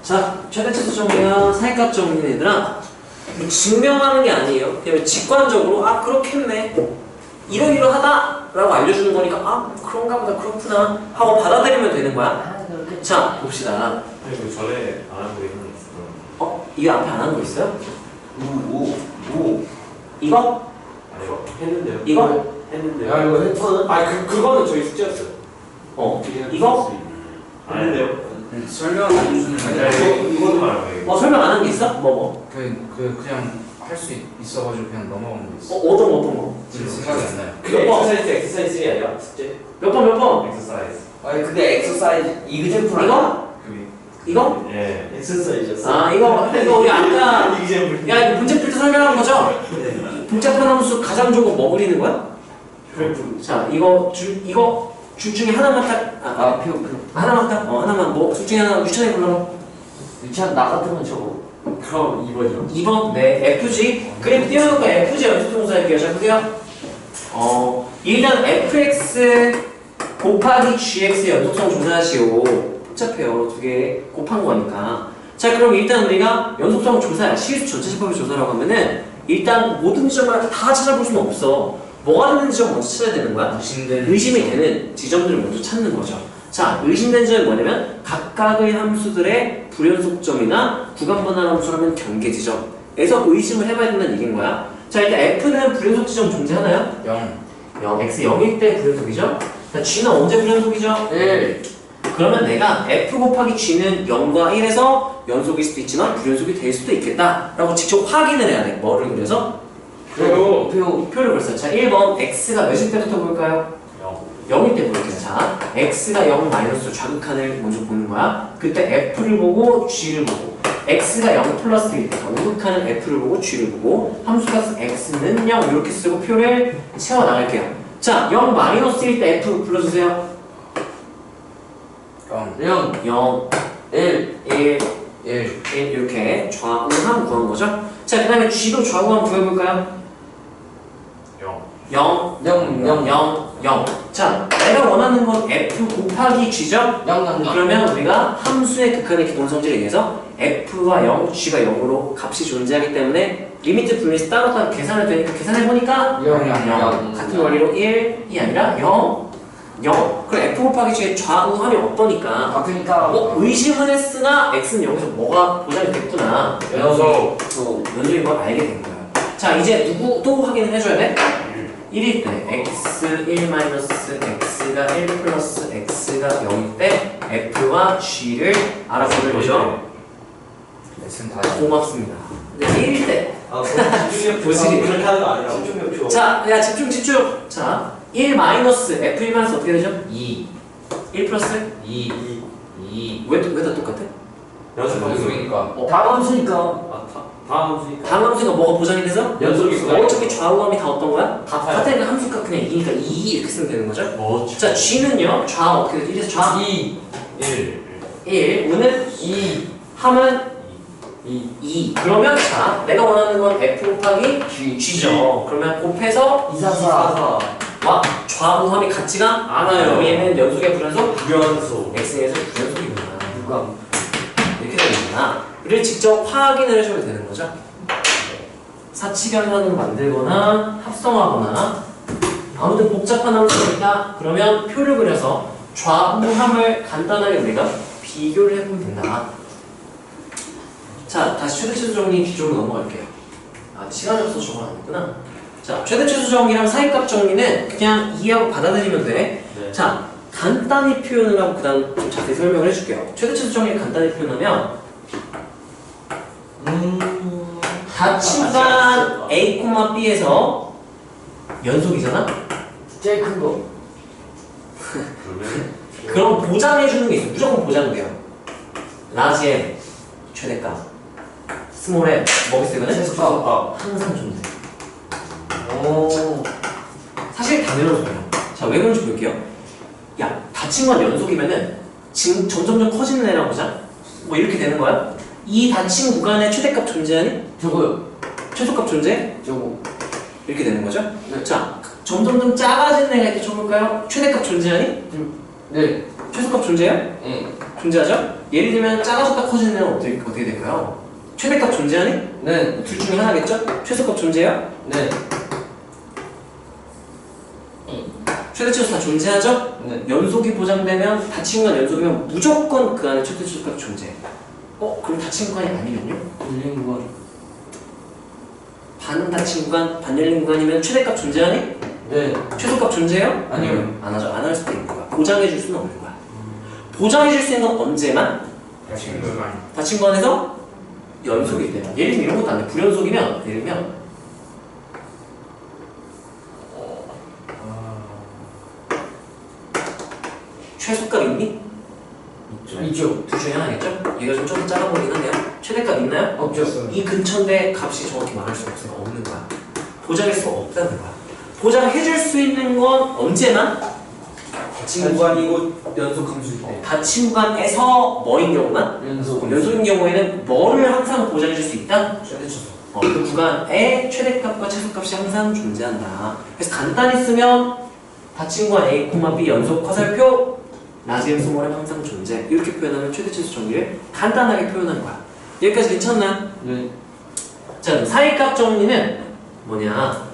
자, 최대치수 정리나 사이값 정리는 얘들아 뭐 증명하는 게 아니에요. 그냥 직관적으로 아 그렇겠네 이러이러하다 라고 알려주는 거니까 아 그런가 보다 그렇구나 하고 받아들이면 되는 거야. 자 봅시다. 그리고 전에 안 한 거 있는 거 있어. 이거 앞에 안 한 거 있어요? 오. 이거? 아니요. 했는데요. 이거? 했는데요. 야 이거 했거든? 그거는 저희 숙제였어요. 이거? 안 했는데요. 설명 안 해주는 거 아니야? 이거도 말하는 거예요. 설명 안 한 게 있어? 뭐? 그냥 할 수 있어가지고 그냥 넘어간 거 있어. 어떤 거? 지금 생각이 안 나요. 그게 몇 번? 엑서사이즈 3 아니야? 숙제? 몇 번? 엑서사이즈. 아니 근데 엑서사이즈 이그젠플 이거? 이거? 예. 엑서사이즈였어. 아 이거 우리 아까 이그젠플. 야 이거 문제 풀 때 설명한 거죠? 복잡한 함수 가장 좋은 거 뭐 그리는 거야? 그래프. 자 이거 줄 중에 하나만 딱 표 하나만 딱 하나만 뭐 둘 중에 하나 유찬이 불러봐. 유치한 나 같으면 저거 그럼 2번이요. 2번 네 FG 그리고 띄워놓고 FG 연속동사할게요. 자 그게요 일단 fx 곱하기 gx의 연속성 조사하시오. 복잡해요. 두 개 곱한 거니까. 자 그럼 일단 우리가 연속성 조사야 시수 전체 집합의 조사라고 하면은 일단 모든 지점을 다 찾아볼 수는 없어. 뭐가 되는 지점 먼저 찾아야 되는 거야? 의심이 되는 지점들을 먼저 찾는 거죠. 자, 의심된 지점이 뭐냐면 각각의 함수들의 불연속점이나 구간 분할 함수라면 경계 지점에서 의심을 해봐야 된다는 얘기인 거야. 자, 일단 F는 불연속 지점 존재하나요? 0. X 0일 때 불연속이죠? 자, G는 언제 불연속이죠? 1 그러면 내가 F 곱하기 G는 0과 1에서 연속일 수도 있지만 불연속이 될 수도 있겠다 라고 직접 확인을 해야 돼. 뭐를 그래서? 표를 그렸어요. 자, 1번 X가 몇일 때부터 볼까요? 0일 때 볼게요. 자, X가 0 마이너스 좌극한을 먼저 보는 거야. 그때 F를 보고 G를 보고 X가 0 플러스일 때 우극하는 F를 보고 G를 보고 함수값 X는 0 이렇게 쓰고 표를 채워나갈게요. 자, 0 마이너스일 때 F 불러주세요. 0 0 1 이렇게 좌우함 구한 거죠. 자, 그 다음에 G도 좌우함 구해볼까요? 0 자, 내가 원하는 건 F 곱하기 G죠? 그러면 우리가 함수의 극한의 기본성질에 의해서 F와 0, G가 0으로 값이 존재하기 때문에 리미트 분리해서 따로 계산을 되니까 계산해보니까 0 같은 원리로 1이 아니라 0 그럼 F 곱하기 G의 좌우함이 어떠니까 같으니까 의심은 했으나 X는 여기서 뭐가 보장이 됐구나 연속인 걸 알게 된 거야. 자, 이제 누구도 확인을 해줘야 돼? 1일 때 x1-x가 1 플러스 x가 0일 때 f와 g를 알아보는 거죠. 레슨 다 고맙습니다. 네, 1일 때 집중력 보시기. 그렇게 하는 거 아니라고. 집중력 표. 자, 야 집중. 자, 1 마이너스 f1 마이너스 어떻게 되죠? 2 1 플러스 2 왜 다 똑같아? 연속이니까 다음 함수니까 다음 함수니까. 다음 함수가 뭐가 보장이 돼서? 연속이니까. 어차피 좌우함이 다 어떤 거야? 같아요. 같으니까 함수가 그냥 2니까 2 이렇게 쓰면 되는 거죠? 뭐? 자, g는요? 좌 어떻게 되죠? 1에서 좌 2 1 우는 2 함은 2 그러면 자 내가 원하는 건 f 곱하기 g죠. 그러면 곱해서 2 4 4 와 좌우함이 같지가 않아요. 얘는 연속의 불연속 불연속. x에서 불연속이구나. 누가 이렇게 되는구나. 를 직접 확인을 해주면 되는 거죠. 사치변환을 만들거나 합성하거나 아무튼 복잡한 함수가 있다. 그러면 표를 그려서 좌우함을 간단하게 우리가 비교를 해보면 된다. 자, 다시 최대치수 정리 뒤쪽으로 넘어갈게요. 아, 시간이 없어서 저건 아니구나. 자, 최대치수 정리랑 사이값 정리는 그냥 이해하고 받아들이면 돼. 네. 자, 간단히 표현을 하고 그 다음 좀 자세히 설명을 해줄게요. 최대치수 정리를 간단히 표현하면 닫힌 구간 A, B에서 연속이잖아? 제일 큰거 그럼 보장해주는 게 있어. 무조건 보장돼요. 라지 M, 최대값. 스몰 M, 뭐겠어 이거는? 최소값. 항상 존재. 사실 당연하잖아요. 자, 왜 그런지 볼게요. 야, 닫힌 건 연속이면은 지금 점점점 커지는 애라고 보자. 뭐 이렇게 되는 거야? 이 닫힌 구간에 최대값 존재하니? 저거요 최소값 존재? 저거 이렇게 되는 거죠? 네. 자, 점점점 작아지는 애가 있다 쳐볼까요? 최대값 존재하니? 네 최소값 존재해요? 예. 존재하죠? 예를 들면 작아졌다 커지는 애는 어떻게 될까요? 최대값 존재하니? 네. 둘 중에 하나겠죠? 최소값 존재해요? 네. 최대 최소 다 존재하죠? 네. 연속이 보장되면 닫힌 구간 연속이면 무조건 그 안에 최대 최소값 존재해. 그럼 닫힌 구간이 아니면요? 열린 건. 반 닫힌 구간, 반 열린 구간이면 최대값 존재하니? 네. 최소값 존재해요? 아니요. 안 하죠. 안 할 수도 있는 거야. 보장해줄 수는 없는 거야. 보장해줄 수 있는 건 언제만? 닫힌 구간. 닫힌 구간에서 연속일 때만. 예를 들면 이런 것도 안 돼. 불연속이면 예를 들면 최소값 있니? 있죠. 둘 중에 하나겠죠? 얘가 좀 더 작아 보이긴 하네요. 최대값 있나요? 없죠. 이 근처인데 값이 정확히 말할 수가 없으니까 없는 거야. 보장할 수가 없다는 거야. 보장해줄 수 있는 건 언제만? 닫힌 구간이고 연속 함수일 때. 닫힌 구간에서 뭐인 경우만? 연속. 연속인 경우에는 뭐를 항상 보장해줄 수 있다? 최대 최소. 그 구간에 최대값과 최소값이 항상 존재한다. 그래서 간단히 쓰면 닫힌 구간 A, B 연속 화살표 라지엠 스몰은 항상 존재. 이렇게 표현하면 최대 최소 정리를 간단하게 표현하는 거야. 여기까지 괜찮나? 네. 자, 그럼 사이값 정리는 뭐냐?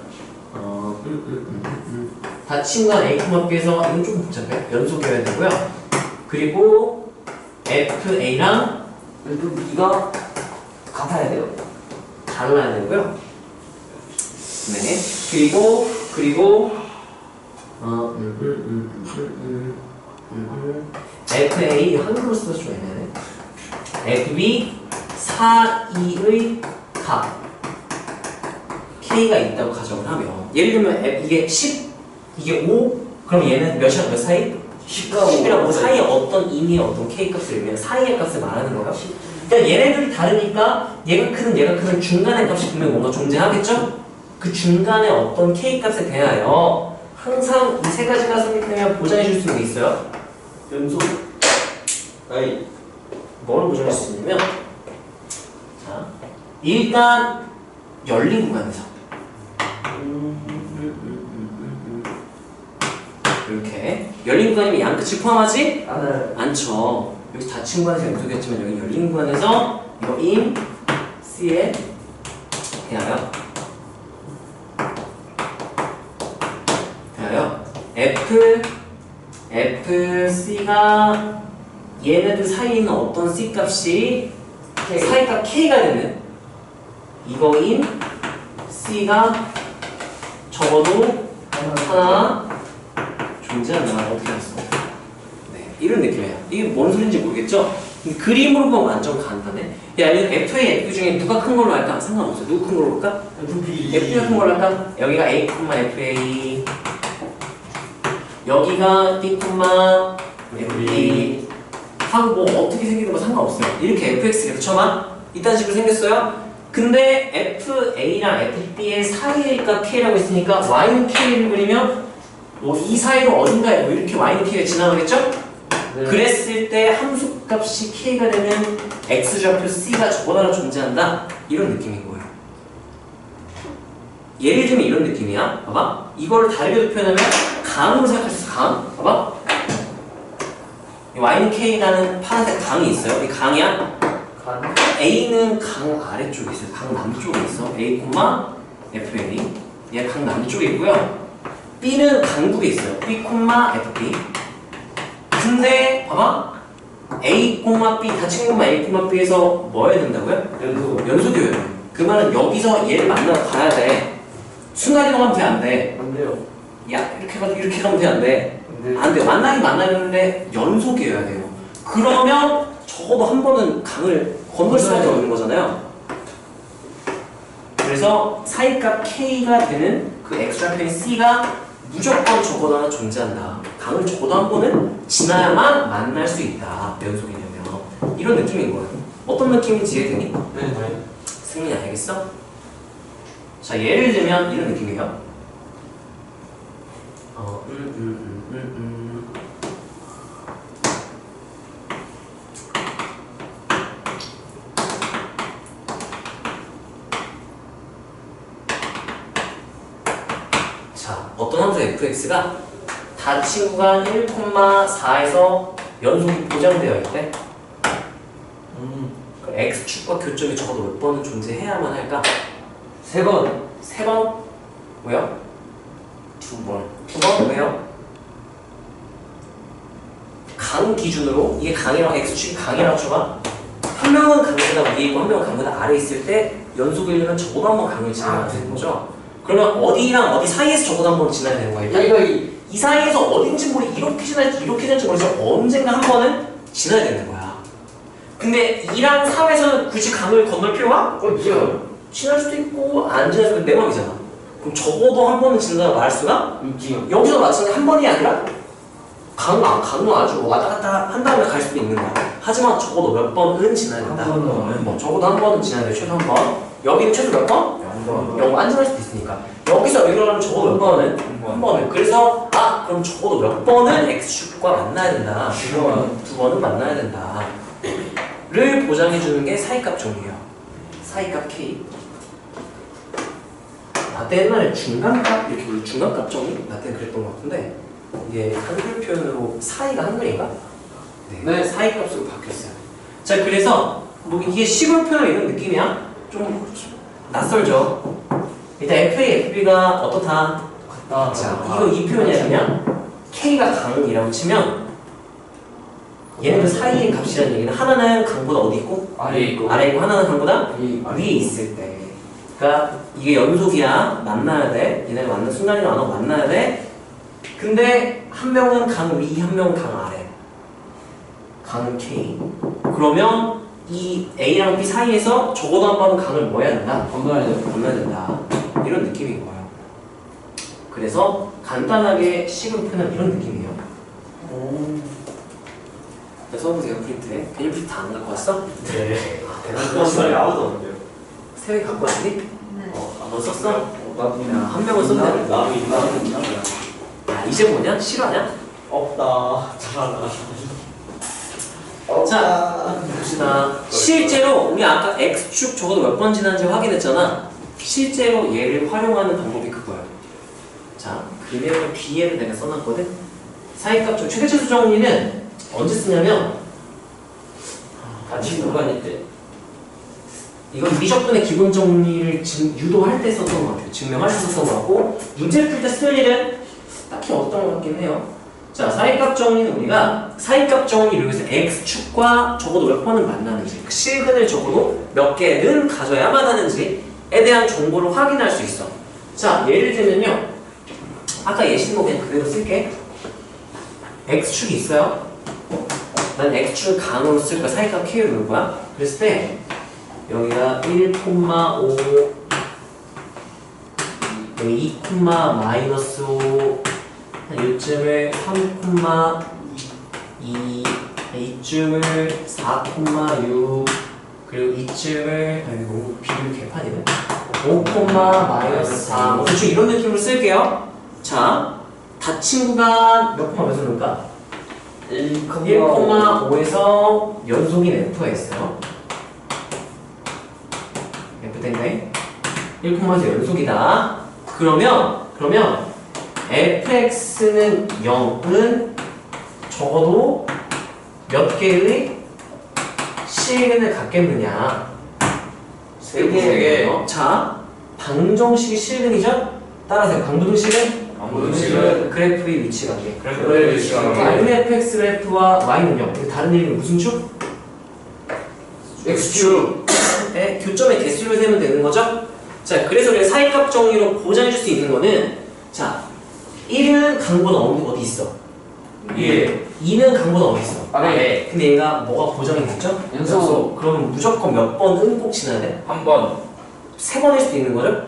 닫힌 구간 A, B에서 이건 좀 복잡해. 연속이어야 되고요. 그리고 FA랑 FB가 같아야 돼요. 달라야 되고요. 네. 그리고 FA 한글로 써서 좀 애매하네. FB 사이의 값 K가 있다고 가정을 하면 예를 들면 이게 10, 이게 5, 그럼 얘는 몇이랑 몇 사이? 10과 10이랑 5 사이에 어떤 임의의 어떤 K 값을 의미하는 사이의 값을 말하는 거예요. 그러니까 얘네들이 다르니까 얘가 크든 중간의 값이 분명히 뭔가 존재하겠죠? 그 중간에 어떤 K 값에 대하여 항상 이 세 가지가 성립되면 보장해 줄 수 있는 게 있어요. 연속. 아니, 뭘 보장할 수 있냐면, 자, 일단 열린 구간에서 이렇게 열린 구간이면 양끝을 포함하지? 않죠. 여기 닫힌 구간에서 연속이었지만 여기 열린 구간에서 이거 in C에 대하여 FC가 얘네들 사이에 있는 어떤 C 값이 사이값 K가 되는 이거인 C가 적어도 하나 존재한다. 어떻게 할수 없어. 네, 이런 느낌이에요. 이게 뭔 소린지 모르겠죠? 그림으로 보면 완전 간단해. 야, FA, F 중에 누가 큰 걸로 할까? 상관없어. 누구 큰 걸로 할까? F가 큰 걸로 할까? 여기가 A, FA 여기가 B, FB 하고 뭐 어떻게 생기는 거 상관없어요. 이렇게 FX가 그쳐만 이딴 식으로 생겼어요. 근데 FA랑 FB의 사이가 K라고 했으니까 Y는 K를 그리면 뭐 이 사이로 어딘가에 뭐 이렇게 Y는 K가 지나가겠죠? 네. 그랬을 때 함수값이 K가 되는 X좌표 C가 저보다 존재한다. 이런 느낌인 거예요. 예를 들면 이런 느낌이야. 봐봐. 이걸 다르게 표현하면 강으로 생각할 수 있어. 강. 봐봐. Y는 K라는 파란색 강이 있어요. 이 강이야. A는 강 아래쪽에 있어요. 강 남쪽에 있어. A, FA. 얘 강 남쪽에 있고요. B는 강 북에 있어요. B, FB. 근데 봐봐. A, B 닫힌 것만 A, B에서 뭐 해야 된다고요? 연속이어야 돼. 그 말은 여기서 얘를 만나러 가야 돼. 순간이동하면 돼, 안 돼? 안 돼요. 야, 이렇게 가면 돼, 안 돼? 안 돼요. 만나는데 연속이어야 돼요. 그러면 적어도 한 번은 강을 건널 수밖에 없는 거잖아요. 그래서 사이값 K가 되는 그 X좌표인 C가 무조건 적어도 하나 존재한다. 강을 적어도 한 번은 지나야만 만날 수 있다. 연속이냐면 이런 느낌인 거예요. 어떤 느낌인지 이해되니? 네. 승민이 알겠어? 자, 예를 들면 이런 느낌이에요. 자, 어떤 함수 fx가 닫힌 구간 1,4에서 연속이 보장되어 있대. 그 x축과 교점이 적어도 몇 번은 존재해야만 할까? 3번. 3번? 왜요? 2번. 2번? 왜요? 강 기준으로 이게 강이라고 x축이 강이라고 쳐봐. 한 명은 강보다 위에 있고 한 명은 강보다 아래에 있을 때 연속이려면 적어도 한 번 강을 지나야 되는 거죠. 그러면 어디랑 어디 사이에서 적어도 한 번 지나야 되는 거예요. 이거 이 사이에서 어딘지 모르 이렇게 지날지 이렇게 지날지 모르지만 언젠가 한 번은 지나야 되는 거야. 근데 2랑 3에서는 굳이 강을 건널 필요가 없죠. 지날 수도 있고 안 지날 수도 있고 내 맘이잖아. 그럼 적어도 한 번은 지나다가 말할 수가 있지요. 여기서 마찬가지 한 번이 아니라 강은 아주 왔다 갔다 한 다음에 갈 수도 있는 거야. 하지만 적어도 몇 번은 지나야 된다. 한 번은. 뭐 적어도 한 번은 지나야 돼. 최소 한 번. 여기는 최소 몇 번? 0번. 안 지날 수도 있으니까. 여기서 여기로 하면 적어도 몇 번은? 한 번을. 그래서 그럼 적어도 몇 번은 x축과 만나야 된다. 2번은 만나야 된다. 를 보장해 주는 게 사이값 정리예요. 사이값 k. 나 때 옛날에 중간값 이렇게 불러 중간값 정리? 나 때는 그랬던 것 같은데 이게 한글 표현으로 사이가 한글인가? 네. 사이값으로 바뀌었어요. 자, 그래서 뭐 이게 시골 표현 이런 느낌이야? 좀 낯설죠. 일단 FA, FB가 어떻다? 자, 이거 이 표현이야 그냥 K가 강이라고 치면 얘네들 사이의 값이라는 얘기는 하나는 강보다 어디 있고? 아래에 있고. 아래에 있고 하나는 강보다 위에 위에 있을 때. 그러니까 이게 연속이야. 만나야 돼. 얘네가 만나는 순간이랑 안 하고 만나야 돼. 근데 한 명은 강 위, 한 명은 강 아래. 강은 K. 그러면 이 A랑 B 사이에서 적어도 한 번은 강을 뭐 해야 된다? 건너야 돼요. 건너야 된다. 이런 느낌인 거예요. 그래서 간단하게 식으로 표현한 이런 느낌이에요. 자, 써보세요, 프린트에. 괜히 프린트 안 갖고 왔어? 네. 대단하다. 아무도 없는데요. 세개 갖고 왔니? 네. 너 썼어? 나도 야, 한 명은 썼네. 나도 있나? 야, 이제 뭐냐? 실화냐? 없다. 잘하나. 자, 봅시다. 실제로 우리 아까 x축 적어도 몇 번 지났는지 확인했잖아. 실제로 얘를 활용하는 방법이 그거예요. 자, 그대로 뒤에를 내가 써놨거든. 사이값 최대 최소 정리는 언제 쓰냐면 같이 구간일 때. 이건 미적분의 기본 정리를 유도할 때 썼던 것 같아요. 증명할 때 썼던 것 같고 문제를 풀 때 쓸 일은 딱히 없던 것 같긴 해요. 자, 사이값 정리는 우리가 사이값 정리를 위해서 x축과 적어도 몇 번은 만나는지 그 실근을 적어도 몇 개는 가져야만 하는지에 대한 정보를 확인할 수 있어. 자, 예를 들면요. 아까 예시는 거 그냥 그대로 쓸게. x축이 있어요. 난 x축을 강으로 쓸 거야. 사이값 k로 넣을 거야. 그랬을 때 여기가 1,5 여기 2, 마이너스 5 요쯤을 3,2 이쯤을 4,6 그리고 이쯤을 너무 비율 개판이네 5, 마이너스 4 뭐 대충 이런 느낌으로 쓸게요. 자, 닫힌 구간 몇 콤마에서 넣을까? 1,5에서 연속인 F가 있어요. F 땡땡 1,5에서 연속이다. 그러면 fx는 0은 적어도 몇 개의 실근을 갖겠느냐? 3개. 자, 방정식이 실근이죠? 따라서 방부등식은? 방부등식은 그래프의 위치 관계. 그래프의 위치 관계. 자, fx 그래프와 y는요? 다른 얘기는 무슨 축? x축의 교점의 개수를 세면 되는 거죠? 자, 그래서 우리가 사이값 정리로 보장해 줄 수 있는 거는 자, 1은 강보다 어디 있어? 위에. 2는 강보다 어디 있어? 아래. 근데 얘가 뭐가 고정이 됐죠? 연속. 그러면 무조건 몇 번은 꼭 지나야 돼? 한 번. 3번일 수도 있는 거죠?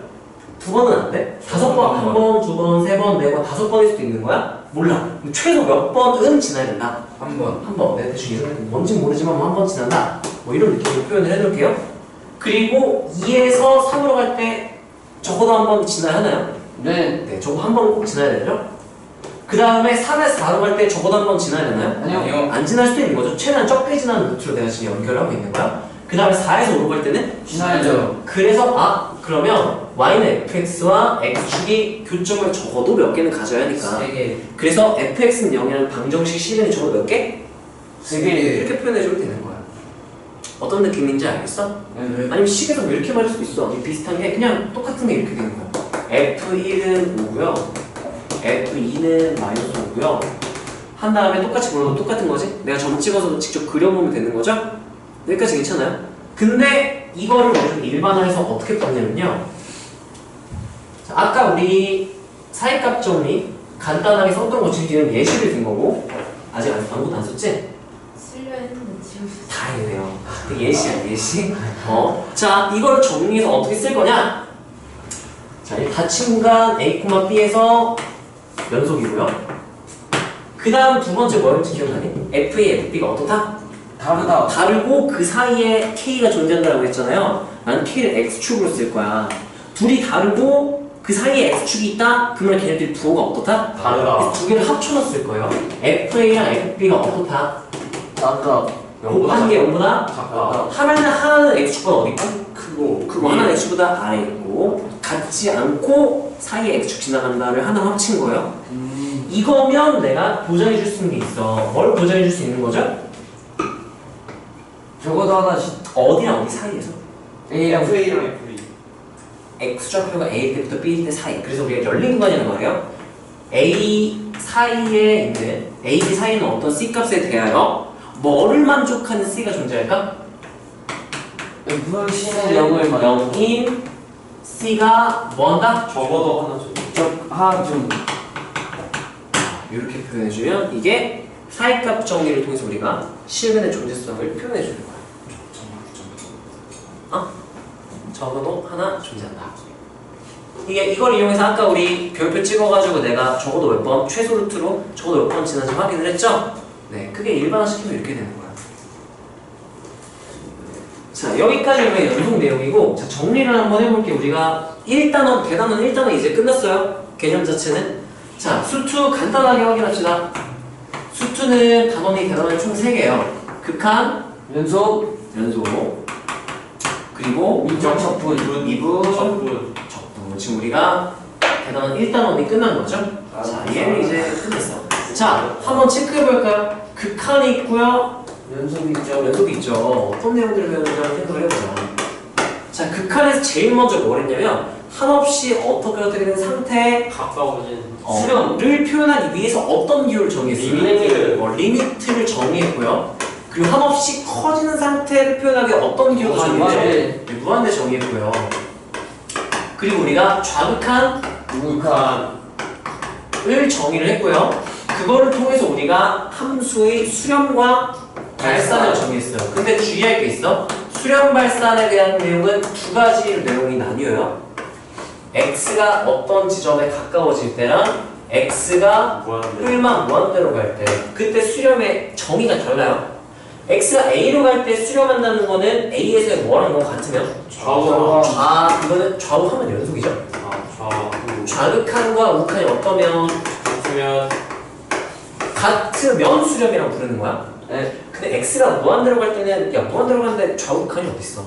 2번은 안 돼? 5번, 한 번, 2번, 3번, 4번, 5번일 수도 있는 거야? 몰라. 최소 몇 번은 지나야 된다. 한 번. 한 번. 내가 대충 이런 뭔지 모르지만 뭐 한 번 지난다. 뭐 이런 느낌으로 표현을 해놓을게요. 그리고 2에서 3으로 갈 때 적어도 한 번 지나야 하나요? 네. 네, 적어도 한 번 꼭 지나야 되죠? 그 다음에 3에서 4로 갈 때 적어도 한 번 지나야 되나요? 아니요. 안 지날 수도 있는 거죠. 최대한 적게 지나는 루트로 내가 지금 연결하고 있는 거야. 그 다음에 4에서 5로 갈 때는 지나야죠. 그래서 그러면 y는 fx와 x축이 교점을 적어도 몇 개는 가져야 하니까 3개. 그래서 fx는 0이라는 방정식 실근이 적어도 몇 개? 세 개. 이렇게 표현해주면 되는 거야. 어떤 느낌인지 알겠어? 네. 아니면 식에서 뭐 이렇게 말할 수도 있어. 비슷한 게 그냥 똑같은 게 이렇게 되는 거야. F1은 5고요. F2는 마이너스 5고요. 한 다음에 똑같이 불러도 똑같은 거지? 내가 점 찍어서 직접 그려보면 되는 거죠? 여기까지 괜찮아요? 근데 이거를 우리는 일반화해서 어떻게 봤냐면요. 자, 아까 우리 사이값 정리 간단하게 썼던 거 지금 예시를 든 거고 아직 아무것도 안 썼지? 쓰려 했는데 지금 다행이네요. 예시야, 예시. 자, 이걸 정리해서 어떻게 쓸 거냐? 자, 이 닫힌 공간 A, B에서 연속이고요. 그 다음 두 번째 뭐였지 기억나니? FA, FB가 어떻다? 다르다. 다르고 그 사이에 K가 존재한다고 했잖아요. 나는 K를 X축으로 쓸 거야. 둘이 다르고 그 사이에 X축이 있다? 그러면 걔네들이 부호가 어떻다? 다르다. 두 개를 합쳐놨을 거예요. FA랑 FB가 어떻다? 다르다. 곱한 게 0보다 작다. 하나는 X축보다 어디 있고? 크고. 그거 하나는 X축보다 아래 있고 같지 않고 사이에 X축 지나간다를 하나 합친 거예요. 이거면 내가 보장해 줄 수 있는 게 있어. 뭘 보장해 줄 수 있는 거죠? 적어도 하나씩. 어디랑 어디 사이에서? A랑 F랑 F2. X좌표가 A일 때부터 B일 때 사이. 그래서 우리가 열린 구간이라는 말이에요. A 사이에 있는 A, B 사이에는 어떤 C 값에 대하여 뭐를 만족하는 C가 존재할까? F씨는 0을 0인 C가 뭐한다? 적어도 하나 줘. 하나 좀. 이렇게 표현해주면 이게 사이값 정리를 통해서 우리가 실근의 존재성을 표현해주는 거야. 적어도 하나 존재한다. 이걸 이용해서 아까 우리 별표 찍어가지고 내가 적어도 몇 번, 최소 루트로 적어도 몇 번 지난지 확인을 했죠? 네, 그게 일반화시키면 이렇게 되는 거야. 자, 여기까지 우리가 연속 내용이고, 자, 정리를 한번 해볼게요. 우리가 1단원, 대단원 1단원 이제 끝났어요. 개념 자체는. 자, 수투 간단하게 확인합시다. 수투는 단원이 대단원이 총 3개예요. 극한, 연속. 연속, 그리고 미적 적분. 미분, 적분. 적분. 지금 우리가 대단원 1단원이 끝난 거죠? 자, 얘는 이제 끝냈어. 자, 한번 체크해볼까요? 극한이 있고요. 연속이 있죠. 연속이 있죠. 어떤 내용들을 배우는지 한번 생각을 해보자. 자, 극한에서 제일 먼저 뭘 했냐면 한없이 어떻게 된 상태에 가까워진. 수렴을 표현하기 위해서 어떤 기호를 정했어요? 리미트. 리미트를 정의했고요. 그리고 한없이 커지는 상태를 표현하기 어떤 기호를 정의했죠? 무한대 정의했고요. 그리고 우리가 좌극한, 우극한. 을 정의를 했고요. 그거를 통해서 우리가 함수의 수렴과 발산을 정의했어요. 근데 주의할 게 있어. 수렴 발산에 대한 내용은 두 가지 내용이 나뉘어요. x가 어떤 지점에 가까워질 때랑 x가 뿔만 무한대로 갈 때, 그때 수렴의 정의가 달라요. x가 a로 갈 때 수렴한다는 거는 a에서 뭐라는 거 같으면 좌우. 그거는 좌우하면 연속이죠. 좌우. 좌극한과 우극한이 어떠면 같으면 같으면 수렴이라고 부르는 거야. 네. 근데 x가 무한대로 갈 때는 야 무한대로 가는데 좌우극한이 어딨어.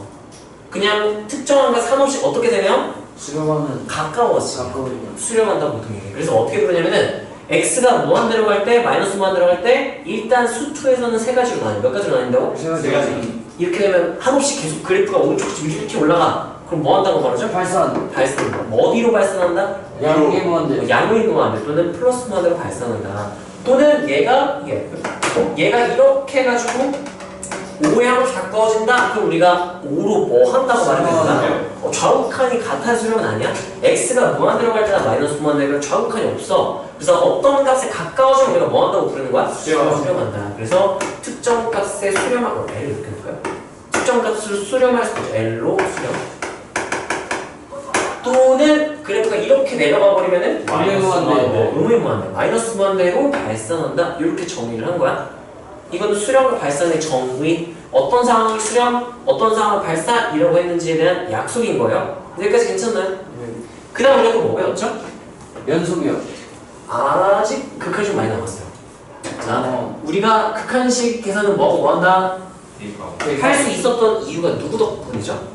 그냥 특정한 거 상관없이 어떻게 되면 수렴하면 가까워지. 가까워지면. 수렴한다고 보통 얘기해. 그래서 어떻게 부르냐면은 x가 무한대로 갈 때, 마이너스 무한대로 갈 때 일단 수투에서는 세 가지로 나뉘어. 몇 가지로 나뉜다고? 세 가지. 이렇게 되면 한없이 계속 그래프가 오른쪽 이렇게 올라가. 그럼 뭐 한다고 말하죠? 발산. 발산한다. 뭐 어디로 발산한다? 양계 무한대. 양의 무한대 또는 플러스 무한대로 발산한다. 또는 얘가 이렇게 해가지고 5향으로 가까워진다. 그럼 우리가 5로 뭐 한다고 말하면 된다. 좌우칸이 같은 수렴은 아니야? x가 무한대로 갈 때나 마이너스 무한대로 좌우칸이 없어. 그래서 어떤 값에 가까워지면 우리가 뭐 한다고 부르는 거야? 수렴한다. 그래서 특정 값에 수렴하고 L 이렇게 할까요? 특정 값을 수렴할 수 있죠. L로 수렴. 또는 그래프가 이렇게 내려가 버리면은 음의 무한대, 마이너스 무한대로 발산한다. 이렇게 정의를 한 거야. 이건 수렴과 발산의 정의, 어떤 상황을 수렴, 어떤 상황을 발산이라고 했는지에 대한 약속인 거예요. 여기까지 괜찮나요? 그 다음 우리가 뭐 배웠죠? 연속이요. 아직 극한이 좀 많이 남았어요. 자, 우리가 극한식 계산은 뭐 한다? 할 수 있었던 이유가 누구 덕분이죠?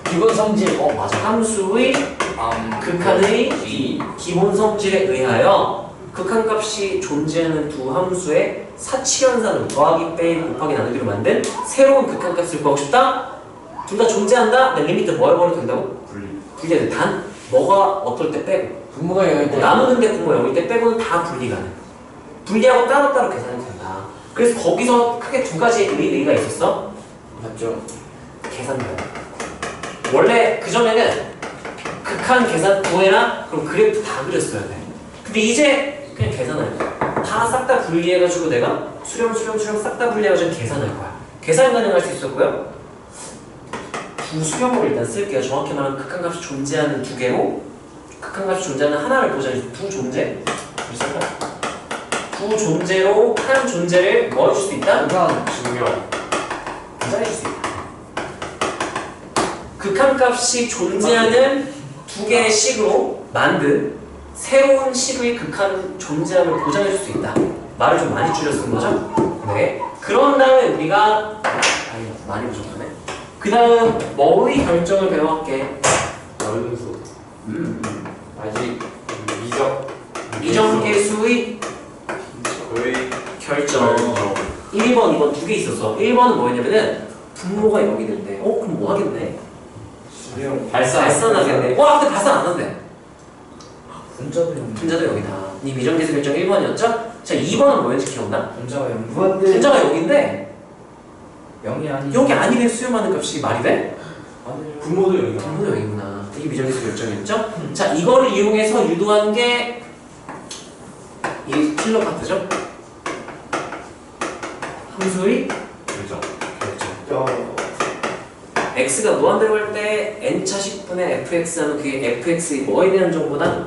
기본 성질. 맞아. 함수의 극한의 기본 성질에 의하여 극한값이 존재하는 두 함수의 사칙연산으로 더하기, 빼기, 곱하기, 나누기로 만든 새로운 극한값을 구하고 싶다? 둘 다 존재한다? 내 리미트 뭐 해버려도 된다고? 분리해야 돼. 단 뭐가 어떨 때 빼고 분모가 0일 때 나누는데 분모 0일 때 빼고는 다 분리가 돼. 분리하고 따로따로 계산이 된다. 그래서 거기서 크게 두 가지 의의가 있었어. 맞죠? 계산돼요. 원래 그전에는 극한 계산 구해라? 그럼 그래프 다 그렸어야 돼. 근데 이제 그냥 계산할 거야. 다 싹 다 분리해가지고 내가 수렴 싹 다 분리해가지고 계산할 거야. 계산 가능할 수 있었고요. 두 수렴을 일단 쓸게요. 정확히 말하면 극한값이 존재하는 두 개로 극한값이 존재하는 하나를 보자. 두 존재? 두 존재로 한 존재를 뭐 해줄 수 있다? 증명. 분산해줄 수 있다. 극한값이 존재하는 두 개의 식으로 만든 새로운 식의 극한 존재함을 보장해줄 수 있다. 말을 좀 많이 줄여 쓴 거죠? 네. 그런 다음에 우리가 많이 부족하네. 그 다음 뭐의 결정을 배워갈게. 연수. 아직 이정계수의 거의 결정. 1번, 2번 두 개 있었어. 1번은 뭐였냐면은 분모가 0이 된대. 그럼 뭐 하겠네? 수령. 발산하겠네. 와, 근데 발산 안 한대. 분자도 영. 분자도 0이다. 이 미정계수 결정 1번이었죠? 자, 2번은 뭐였지 기억나? 분자가 영. 분자가 0인데 0이 아니. 여기 아니래 수렴하는 값이 말이 돼? 분모도 여기가. 분모도 0이구나. 이게 미정계수 결정이었죠? 자, 이거를 이용해서 유도한 게 이 킬러 파트죠? 함수의 그렇죠. x가 무한대로 할 때 n차 10분의 fx 하면 그게 fx의 뭐에 대한 정보다?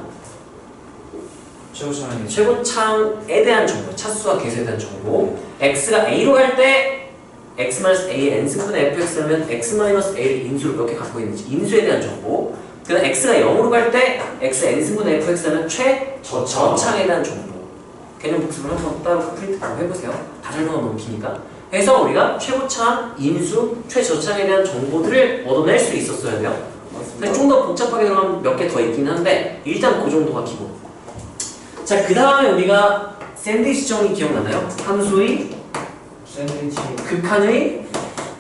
최고차는 최고참에 대한 정보, 차수와 개수에 대한 정보. x가 a로 갈 때 x-a의 n승분의 fx 하면 x-a를 인수로 몇 개 갖고 있는지 인수에 대한 정보. 그 다음 x가 0으로 갈 때 x n승분의 fx 하면 최저창에 대한 정보. 개념 복습을 한번 따로 프린트 바로 해보세요. 다 설명은 너무 기니까. 해서 우리가 최고참, 인수, 최저창에 대한 정보들을 얻어낼 수 있었어야 돼요. 좀 더 복잡하게 들어가면 몇 개 더 있긴 한데 일단 그 정도가 기본. 자, 그 다음에 우리가 샌드위치 정리 기억나나요? 함수의 샌드위치. 극한의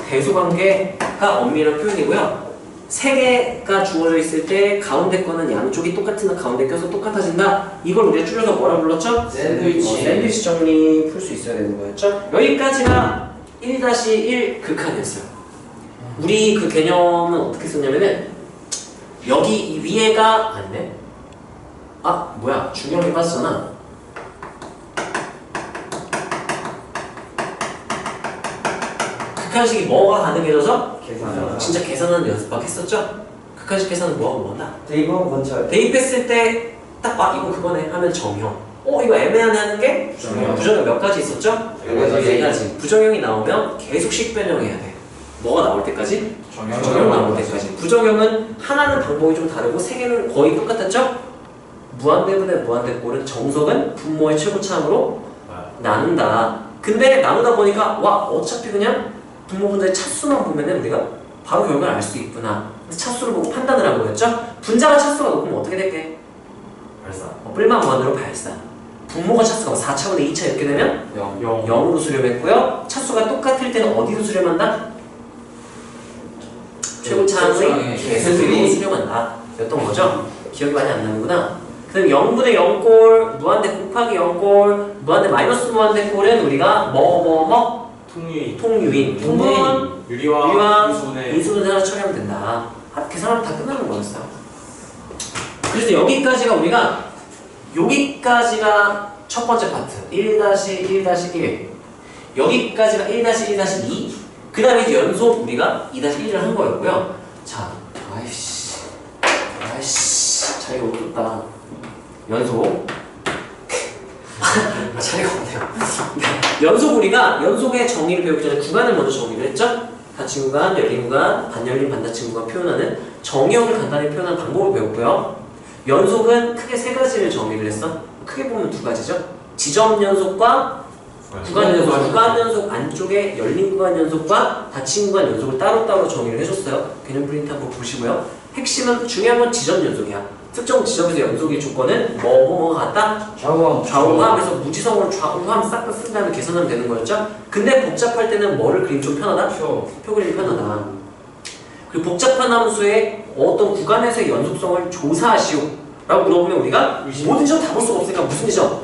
대소관계가 엄밀한 표현이고요. 세 개가 주어져 있을 때 가운데 거는 양쪽이 똑같으면 가운데 껴서 똑같아진다. 이걸 우리가 줄여서 뭐라 불렀죠? 샌드위치. 샌드위치 정리 풀 수 있어야 되는 거였죠? 여기까지가 1-1 극한이었어요. 우리 그 개념은 어떻게 썼냐면은 여기 이 위에가 아니네. 뭐야 중요한 게 빠졌잖아. 극한식이 뭐가 가능해져서? 진짜 계산하는 연습 막 했었죠? 극한식 계산은 뭐하고 뭐한다? 대입하고 번철. 대입했을 때 딱 이거 그거네 하면 정형. 이거 애매하네 하는 게 부정형. 부정형 몇 가지 있었죠? 네 가지. 부정형이 나오면 계속 식변형해야 돼. 뭐가 나올 때까지? 정형 나올 때까지. 부정형은 하나는 방법이 좀 다르고 세 개는 거의 똑같았죠? 무한대분의 무한대꼴은 정석은 분모의 최고참으로 나눈다. 근데 나누다 보니까 어차피 그냥 분모 분자의 차수만 보면은 우리가 바로 결과를 알 수 있구나. 차수를 보고 판단을 한 거였죠? 분자가 차수가 높으면 어떻게 될게? 발사. 뿔만 무한으로 발산. 분모가 차수가 4차분의 2차 이렇게 되면 0으로 수렴했고요. 차수가 똑같을 때는 어디로 수렴한다? 최고차의 개수로 수렴한다. 였던 거죠? 기억이 많이 안 나는구나. 그럼 0분의 0꼴, 무한대 곱하기 0꼴, 무한대 마이너스 무한대 꼴은 우리가 통유인. 통은 유리와 인수분해로 처리하면 된다. 계산하면 다 끝나는 거였어요. 그래서 여기까지가 첫 번째 파트 1-1-1 여기까지가 1-1-2 그 다음에 이제 연속 우리가 2-1을 한 거였고요. 자, 자리가 어둡다. 연속 자리가 없네요. 연속 우리가 연속의 정의를 배우기 전에 구간을 먼저 정의를 했죠? 닫힌 구간, 열린 구간, 반열린, 반닫힌 구간 표현하는 정의역을 간단히 표현하는 방법을 배웠고요. 연속은 크게 세 가지를 정의를 했어. 크게 보면 두 가지죠. 지점 연속과 구간 연속. 구간 연속 안쪽에 열린 구간 연속과 닫힌 구간 연속을 따로따로 정의를 해줬어요. 개념 프린트 한번 보시고요. 핵심은 중요한 건 지점 연속이야. 특정 지점에서 연속의 조건은 뭐뭐뭐가 같다? 좌우함. 그래서 무지성으로 좌우함 싹 다 쓴 다음에 계산하면 되는 거였죠? 근데 복잡할 때는 뭐를 그리면 좀 편하다? 표 그리기 편하다. 그리고 복잡한 함수의 어떤 구간에서의 연속성을 조사하시오 라고 물어보면 우리가 모든 지점 다 볼 수가 없으니까 무슨 지점?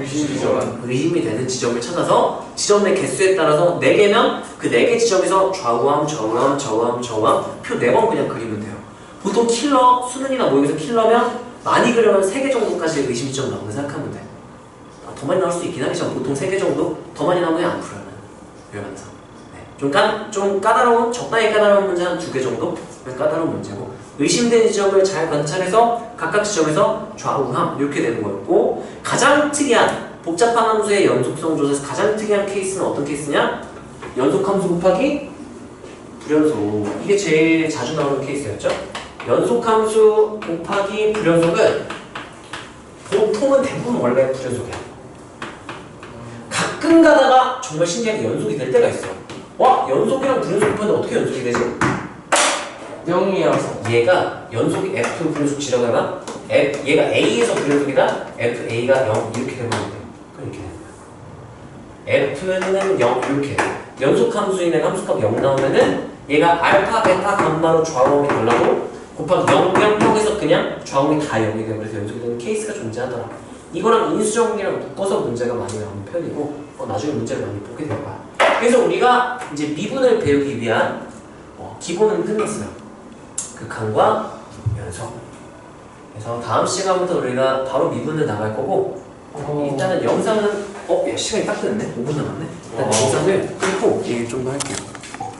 의심이 되는 지점을 찾아서 지점 내 개수에 따라서 4개면 그 4개 지점에서 좌우함, 좌우함, 좌우함, 좌우함 표 4번 그냥 그리면 돼요. 보통 킬러, 수능이나 모의고사 킬러면 많이 그려면 3개 정도까지 의심 지점 나오는 생각하면 돼. 더 많이 나올 수 있긴 하겠지만 보통 3개 정도? 더 많이 나오면 안 풀어요. 이러면서 좀 까다로운, 적당히 까다로운 문제 한 2개 정도? 까다로운 문제고 의심된 지점을 잘 관찰해서 각각 지점에서 좌우함 이렇게 되는 거였고 가장 특이한 복잡한 함수의 연속성 조사에서 가장 특이한 케이스는 어떤 케이스냐? 연속함수 곱하기 불연속 이게 제일 자주 나오는 케이스였죠? 연속함수 곱하기 불연속은 보통은 대부분 원래 불연속이야. 가끔 가다가 정말 신기하게 연속이 될 때가 있어. 와? 연속이랑 불연속 곱하는데 어떻게 연속이 되지? 0이어서 얘가 연속이 F 불연속 G라고 해봐. 얘가 A에서 불연속이다. FA가 0 이렇게 되면 돼요. 이렇게 되는 거야. F는 0 이렇게. 연속 함수인 애가 함수값 0 나오면은 얘가 알파, 베타, 감마로 좌우함이 달라고 곱하기 0, 0, 0에서 그냥 좌우함이 다 0이 되고 그래서 연속이 되는 케이스가 존재하더라. 이거랑 인수정리랑 묶어서 문제가 많이 나오는 편이고 나중에 문제를 많이 보게 될 거야. 그래서 우리가 이제 미분을 배우기 위한 기본은 끝났어요. 극한과 연속. 그래서 다음 시간부터 우리가 바로 미분을 나갈 거고 일단은 영상은 시간이 딱 됐네. 5분 남았네. 일단 영상을 끊고 얘기 좀 더 할게요.